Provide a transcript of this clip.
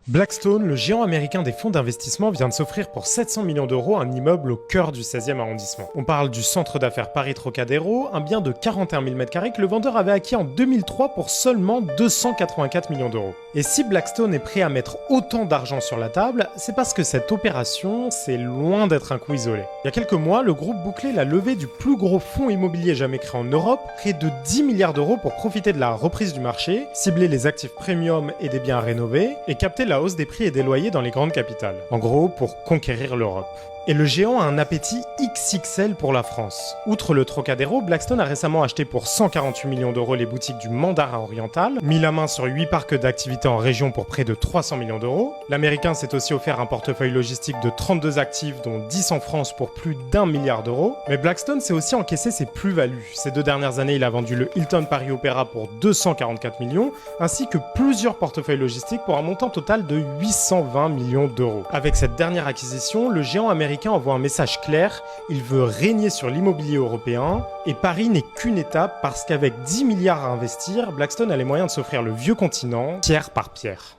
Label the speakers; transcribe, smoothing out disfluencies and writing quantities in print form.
Speaker 1: Blackstone, le géant américain des fonds d'investissement, vient de s'offrir pour 700 millions d'euros un immeuble au cœur du 16e arrondissement. On parle du centre d'affaires Paris Trocadéro, un bien de 41 000 m² que le vendeur avait acquis en 2003 pour seulement 284 millions d'euros. Et si Blackstone est prêt à mettre autant d'argent sur la table, c'est parce que cette opération, c'est loin d'être un coup isolé. Il y a quelques mois, le groupe bouclait la levée du plus gros fonds immobilier jamais créé en Europe, près de 10 milliards d'euros pour profiter de la reprise du marché, cibler les actifs premium et des biens à rénover, et capter la hausse des prix et des loyers dans les grandes capitales. En gros, pour conquérir l'Europe. Et le géant a un appétit XXL pour la France. Outre le Trocadéro, Blackstone a récemment acheté pour 148 millions d'euros les boutiques du Mandarin Oriental, mis la main sur 8 parcs d'activités en région pour près de 300 millions d'euros. L'Américain s'est aussi offert un portefeuille logistique de 32 actifs, dont 10 en France pour plus d'1 milliard d'euros. Mais Blackstone s'est aussi encaissé ses plus-values. Ces 2 dernières années, il a vendu le Hilton Paris Opéra pour 244 millions, ainsi que plusieurs portefeuilles logistiques pour un montant total de 820 millions d'euros. Avec cette dernière acquisition, le géant américain envoie un message clair, il veut régner sur l'immobilier européen, et Paris n'est qu'une étape parce qu'avec 10 milliards à investir, Blackstone a les moyens de s'offrir le vieux continent, pierre par pierre.